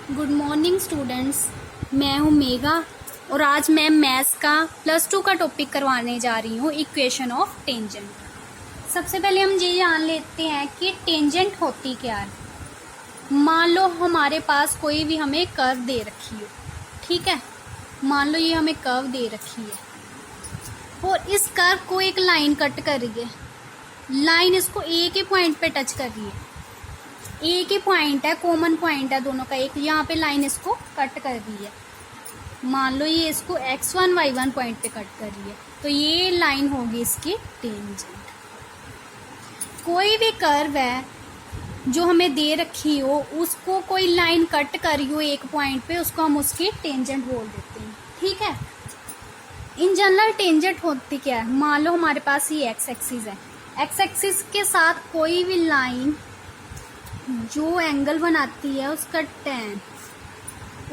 Good morning students. मैं हूँ मेघा और आज मैं मैथ्स का +2 का टॉपिक करवाने जा रही हूँ, इक्वेशन ऑफ टेंजेंट। सबसे पहले हम ये जान लेते हैं कि टेंजेंट होती क्या है। मान लो हमारे पास कोई भी हमें कर्व दे रखी हो, ठीक है। मान लो ये हमें कर्व दे रखी है और इस कर्व को एक लाइन कट कर रही है। लाइन इसको एक ही पॉइंट पे टच कर रही है, एक ही पॉइंट है, कॉमन पॉइंट है दोनों का एक। यहाँ पे लाइन इसको कट कर रही है। मान लो ये इसको x1 y1 पॉइंट पे कट कर रही है, तो ये लाइन होगी इसकी टेंजेंट। कोई भी कर्व है जो हमें दे रखी हो, उसको कोई लाइन कट कर रही हो एक पॉइंट पे, उसको हम उसकी टेंजेंट बोल देते हैं, ठीक है। इन जनरल टेंजेंट होती क्या है। मान लो हमारे पास ये x एक्सिस है, x एक्सिस के साथ कोई भी लाइन जो एंगल बनाती है उसका tan,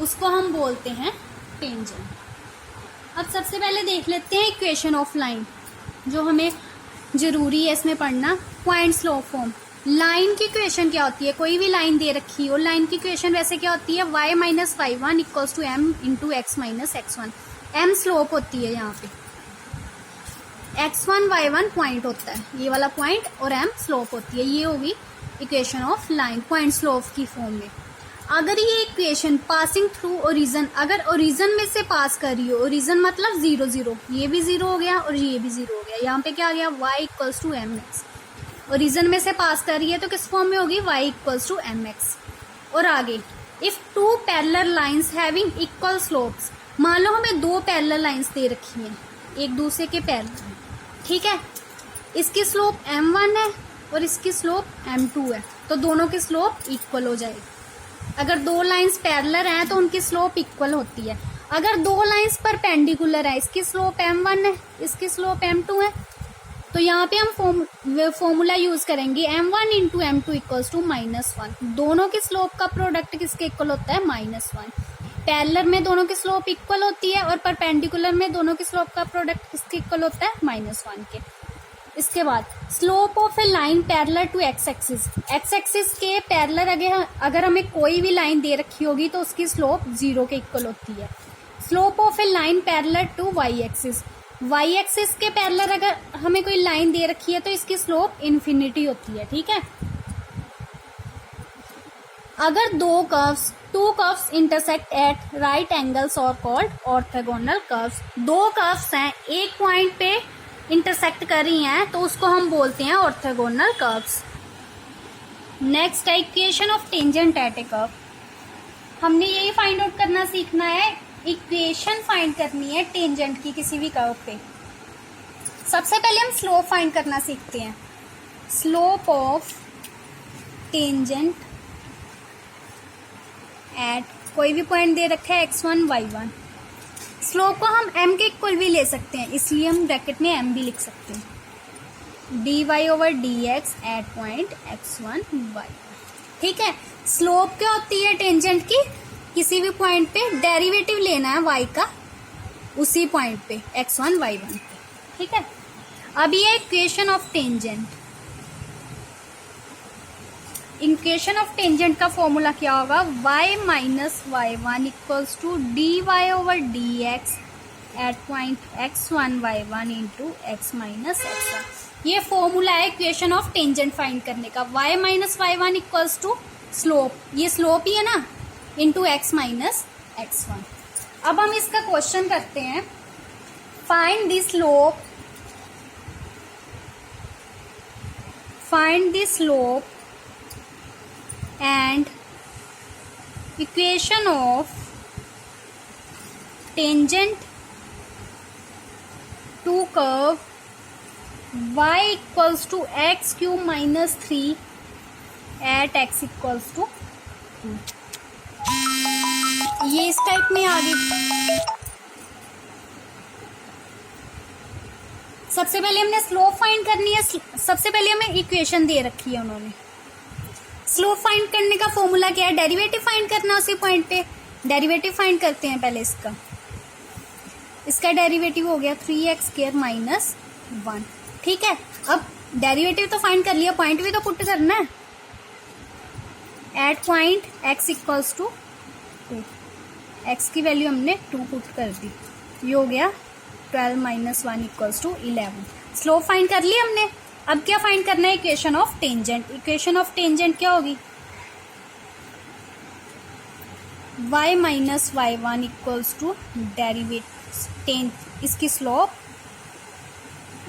उसको हम बोलते हैं टेंजेंट। अब सबसे पहले देख लेते हैं इक्वेशन ऑफ लाइन, जो हमें जरूरी है इसमें पढ़ना। Point slow form. लाइन की इक्वेशन क्या होती है। कोई भी लाइन दे रखी हो, लाइन की इक्वेशन वैसे क्या होती है, y minus y1 equals to m into x minus x1। m slope होती है, यहाँ पे x1 y1 पॉइंट होता है, ये वाला पॉइंट, और m स्लोप होती है। ये होगी equation of line point slope की फॉर्म में। अगर ये इक्वेशन पासिंग थ्रू ओरिजिन, अगर ओरिजिन में से पास कर रही हो, ओरिजिन मतलब 0 0, ये भी 0 हो गया और ये भी 0 हो गया। यहाँ पे क्या आ गया, y equals to m x. Origin में से पास कर रही है तो किस फॉर्म में होगी, y equals to m x. और आगे, if two parallel lines having equal slopes. मान लो हमें दो पैरेलल लाइंस दे रखी हैं एक दूसरे के पैरेलल, ठीक है। इसकी स्लोप m1 है और इसकी स्लोप m2 है, तो दोनों की स्लोप इक्वल हो जाएगी। अगर दो लाइंस पैरेलल हैं तो उनकी स्लोप इक्वल होती है। अगर दो लाइंस परपेंडिकुलर है, इसकी स्लोप m1 है, इसकी स्लोप m2 है, तो यहाँ पे हम फॉर्मूला यूज करेंगे m1 into m2 equals to -1। दोनों की स्लोप का प्रोडक्ट किसके इक्वल होता है, -1। पैरेलल में दोनों की स्लोप इक्वल होती है और परपेंडिकुलर में दोनों की स्लोप का प्रोडक्ट किसके इक्वल होता है, -1 के। इसके बाद slope of a line parallel to x axis. X axis के पैरेलल अगर हमें कोई भी लाइन दे रखी होगी तो उसकी स्लोप 0 के इक्वल होती है। Slope of a line parallel to y axis. Y axis के पैरेलल अगर हमें कोई लाइन दे रखी है तो इसकी स्लोप इन्फिनिटी होती है, ठीक है। अगर to curves intersect at right angles और कॉल्ड ऑर्थोगोनल कर्व्स। दो कर्व्स हैं एक पॉइंट पे इंटरसेक्ट कर रही हैं तो उसको हम बोलते हैं ऑर्थोगोनल कर्व्स। नेक्स्ट है equation of tangent at A curve. हमने यही फाइंड आउट करना सीखना है, इक्वेशन फाइंड करनी है टेंजेंट की किसी भी कर्व पे। सबसे पहले हम स्लोप फाइंड करना सीखते हैं। स्लोप ऑफ टेंजेंट एट कोई भी पॉइंट दे रखा है x1 y1। स्लोप को हम m के इक्वल भी ले सकते हैं, इसलिए हम ब्रैकेट में m भी लिख सकते हैं। dy over dx at point x1 y1, ठीक है। स्लोप क्या होती है टेंजेंट की, किसी भी पॉइंट पे डेरिवेटिव लेना है y का उसी पॉइंट पे x1 y1 पे, ठीक है। अब ये equation of tangent. Equation of tangent का फॉर्मूला क्या होगा, y minus y1 equals to dy over dx at point x1 y1 into x minus x1। ये फॉर्मूला है इक्वेशन ऑफ टेंजेंट फाइंड करने का। y minus y1 equals to slope, ये slope ही है ना, इंटू x माइनस x1। अब हम इसका क्वेश्चन करते हैं। Find the slope, find the slope and equation of tangent to curve y equals to x cube minus 3 at x equals to 2। ये इस टाइप में आ गई। सबसे पहले हमने स्लोप फाइंड करनी है। सबसे पहले हमें इक्वेशन दे रखी है उन्होंने। स्लोप फाइंड करने का फॉर्मूला क्या है, डेरिवेटिव फाइंड करना उसी पॉइंट पे। डेरिवेटिव फाइंड करते हैं पहले इसका डेरिवेटिव हो गया 3x स्क्वायर माइनस 1, ठीक है। अब डेरिवेटिव तो फाइंड कर लिया, पॉइंट भी तो पुट करना है। At point x equals to 2, x की वैल्यू हमने 2 पुट कर दी, ये हो गया 12 minus 1 equals to 11। Slope find कर ली हमने। अब क्या फाइंड करना है? Equation of tangent. Equation of tangent क्या होगी? y minus y one equals to derivative इसकी slope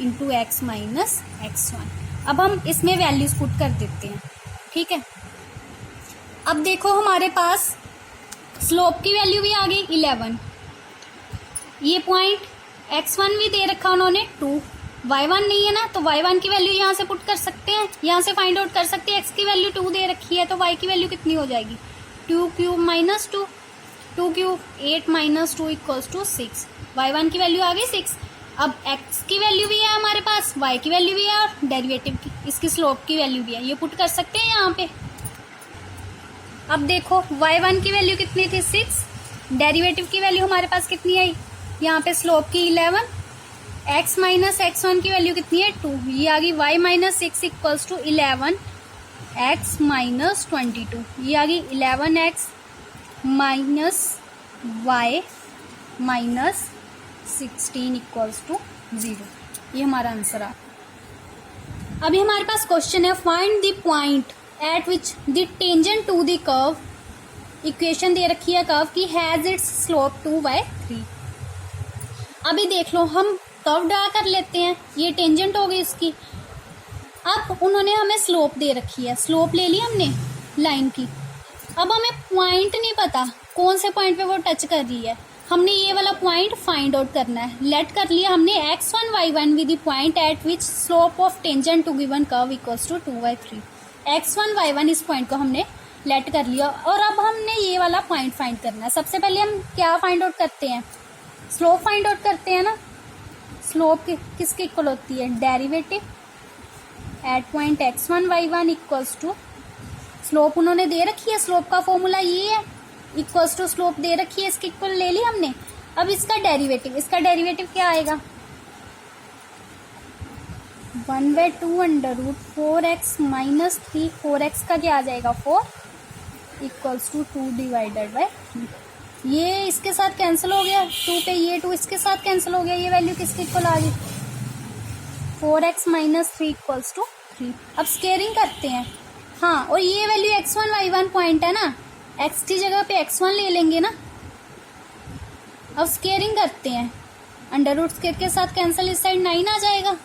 into x minus x one. अब हम इसमें वैल्यूज पुट कर देते हैं, ठीक है। अब देखो हमारे पास स्लोप की वैल्यू भी आ गई 11, ये पॉइंट x1 भी दे रखा उन्होंने 2, y1 नहीं है ना, तो y1 की वैल्यू यहाँ से पुट कर सकते हैं, यहाँ से फाइंड आउट कर सकते हैं। x की वैल्यू 2 दे रखी है, तो y की वैल्यू कितनी हो जाएगी? 2 cube minus 2, 2 cube 8 minus 2 equals to 6। y1 की वैल्यू आ गई 6। अब x की वैल्यू भी है हमारे पास, y की वैल्यू भी है और डेरिवेटिव की, इसकी स्लोप की वैल्यू भी है, ये पुट कर सकते हैं यहाँ पे। अब देखो y1 की वैल्यू कितनी थी? 6। डेरिवेटिव की वैल्यू हमारे पास कितनी आई? यहाँ पे स्लोप की 11, x माइनस x1 की वैल्यू कितनी है? 2, ये आ गई y minus 6 equals to 11 x minus 22, ये आ गई 11x minus y minus 16 equals to 0। ये हमारा आंसर आ। अभी हमारे पास क्वेश्चन है find the point at which the tangent to the curve, equation दे रखी है कर्व की, हैज इट्स स्लोप 2/3। अभी देख लो, हम कर्व ड्रा कर लेते हैं, ये टेंजेंट हो गई इसकी। अब उन्होंने हमें स्लोप दे रखी है, स्लोप ले ली हमने लाइन की। अब हमें पॉइंट नहीं पता कौन से पॉइंट पे वो टच कर रही है, हमने ये वाला पॉइंट फाइंड आउट करना है। लेट कर लिया हमने x1 y1 with the point at which slope of tangent to given curve equals to 2/3। x1 y1 इस पॉइंट को हमने लेट कर लिया, और अब हमने ये वाला पॉइंट फाइंड करना है। सबसे पहले हम क्या फाइंड आउट करते हैं? स्लोप फाइंड आउट करते हैं ना। स्लोप किसके इक्वल होती है? Derivative at point x1 y1 equals to, slope उन्होंने दे रखी है, स्लोप का फॉर्मूला ये है, इक्वल्स टू स्लोप दे रखी है, इसकी इक्वल ले ली हमने। अब इसका डेरिवेटिव, इसका डेरिवेटिव क्या आएगा? 1/2 under root 4x minus 3, 4x का क्या आ जाएगा? 4 इक्वल्स टू 2 डिवाइडेड बाय 3। ये इसके साथ कैंसिल हो गया, 2 पे ये 2 इसके साथ कैंसिल हो गया, ये वैल्यू किसके इक्वल आ गई? 4x minus 3 equals to 3। अब स्केयरिंग करते हैं, हाँ, और ये वैल्यू x1 y1 पॉइंट है ना, x की जगह पे x1 ले लेंगे ना। अब स्केयरिंग करते हैं, अंडर रूट स्केयर के साथ कैंसिल, इस साइड 9 आ जाएगा,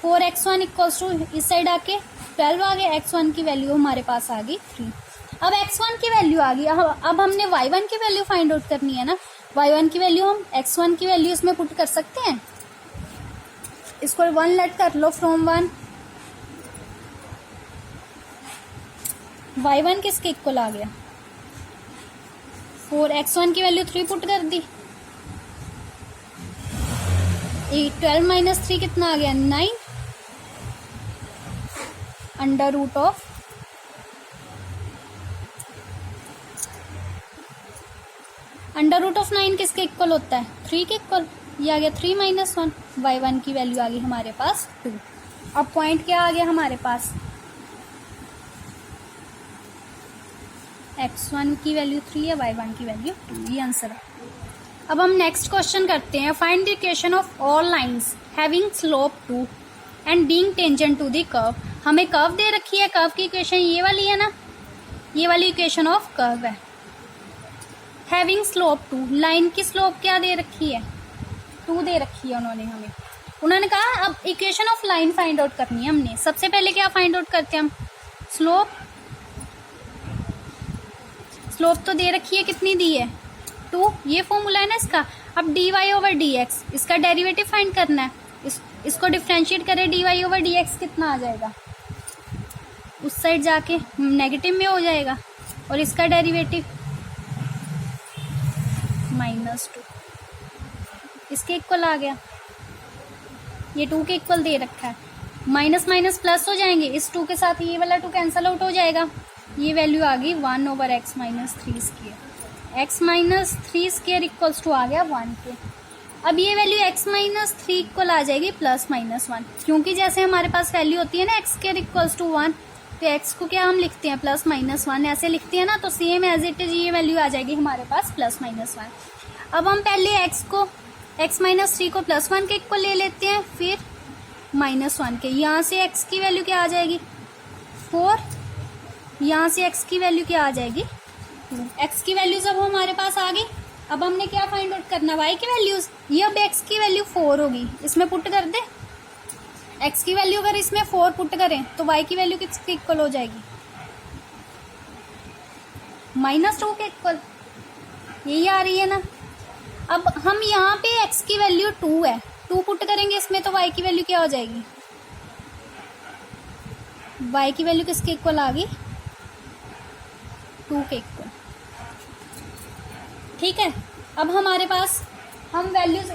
4x1 इक्वल्स टू इस साइड आके 12 आ गया, x1 की वैल्यू हमारे पास आ गई 3। अब x1 की वैल्यू आ गई, अब हमने y1 की वैल्यू फाइंड आउट करनी है ना। y1 की वैल्यू हम x1 की वैल्यू इसमें पुट कर सकते हैं, इसको 1 लेट कर लो फ्रॉम 1। y1 किसके इक्वल आ गया? 4, x1 की वैल्यू 3 पुट कर दी, 12 माइनस 3 कितना आ गया? 9 under root of under root of 9 किसके इक्वल होता है? 3 के इक्वल, ये आ गया 3 माइनस 1। y1 की वैल्यू आ गई हमारे पास 2। अब पॉइंट क्या आ गया हमारे पास? x1 की वैल्यू 3 है, y1 की वैल्यू 2, ये आंसर है। अब हम नेक्स्ट क्वेश्चन करते हैं, find the equation of all lines having slope 2 and being tangent to the curve. हमें कर्व दे रखी है, कर्व की इक्वेशन ये वाली है ना, ये वाली इक्वेशन ऑफ कर्व है। हैविंग स्लोप 2, लाइन की स्लोप क्या दे रखी है? 2 दे रखी है उन्होंने हमें। उन्होंने कहा अब equation of line find out करनी है हमने। सबसे पहले क्या फाइंड आउट करते हैं हम? स्लोप। स्लोप तो दे रखी है, कितनी दी है? 2, ये फॉर्मूला है ना इसका। अब dy/dx, इसका डेरिवेटिव फाइंड करना है, इसको डिफरेंशिएट करें, dy/dx कितना आ जाएगा? उस साइड जाके नेगेटिव में हो जाएगा, और इसका डेरिवेटिव -2 इसके इक्वल आ गया, ये 2 के इक्वल दे रखा है। माइनस माइनस प्लस हो जाएंगे, इस 2 के साथ ये वाला 2 कैंसिल आउट हो जाएगा, ये वैल्यू आ गई 1/x minus 3 square. x minus 3 square equals to आ गया 1 के। अब ये वैल्यू x माइनस 3 इक्वल आ जाएगी +-1, क्योंकि जैसे हमारे पास वैल्यू होती है ना x स्क्वायर इक्वल्स टू 1, तो एक्स को क्या हम लिखते हैं प्लस माइनस वन, ऐसे लिखते हैं ना, तो सेम एज इट इज ये वैल्यू आ जाएगी हमारे पास प्लस माइनस वन। अब हम पहले एक्स को एक्स माइनस थ्री को प्लस वन के इक्वल ले लेते हैं, फिर माइनस वन के। यहाँ से एक्स की वैल्यू क्या आ जाएगी 4, यहाँ से एक्स की वैल्यू क्या आ जाएगी 2। एक्स की वैल्यूज अब हमारे पास आ गई। अब हमने क्या फाइंड आउट करना, वाई की वैल्यूज। ये अब एक्स की वैल्यू 4 होगी, इसमें पुट कर दे। एक्स की वैल्यू अगर इसमें 4 पुट करें तो वाई की वैल्यू किसके इक्वल हो जाएगी -2 के इक्वल, यही आ रही है ना। अब हम यहाँ पे एक्स की वैल्यू 2 है, 2 पुट करेंगे इसमें तो वाई की वैल्यू क्या हो जाएगी, वाई की वैल्यू किसके इक्वल आ गई 2 के इक्वल। ठीक है, अब हमारे पास हम values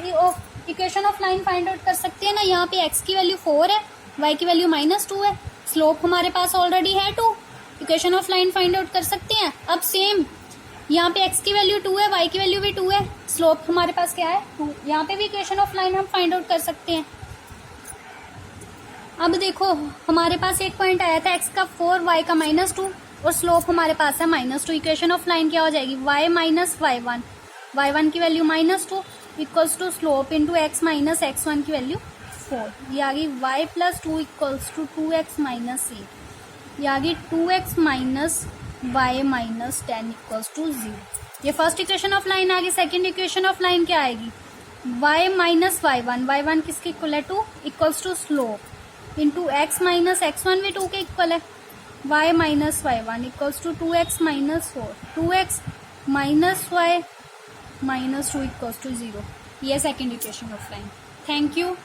equation of line find out कर सकते हैं ना। यहाँ पे एक्स की वैल्यू 4 है, वाई की वैल्यू -2 है, स्लोप हमारे पास ऑलरेडी है 2, equation of line find out कर सकते हैं। अब सेम यहाँ पे एक्स की वैल्यू 2 है, वाई की वैल्यू भी 2 है, स्लोप हमारे पास क्या है 2, यहाँ पे भी इक्वेशन ऑफ लाइन हम फाइंड आउट कर सकते हैं। अब देखो हमारे पास एक पॉइंट आया था एक्स का 4, वाई का -2 और स्लोप हमारे पास है -2। इक्वेशन ऑफ लाइन क्या हो जाएगी y माइनस y1, y1 की value -2 equals to slope into x minus x1 की वैल्यू 4। ये आ गई y plus 2 equals to 2x minus 8। ये आ गई 2x minus y minus 10 equals to 0। ये फर्स्ट इक्वेशन ऑफ लाइन आ गई। सेकेंड इक्वेशन ऑफ लाइन क्या आएगी y माइनस y1, y1 किसके इक्वल है 2 equals to slope into x minus x1 भी 2 के इक्वल है, y minus y1 equals to 2x minus 4, 2x minus y minus 2 equals to 0। ये second equation of line. Thank you.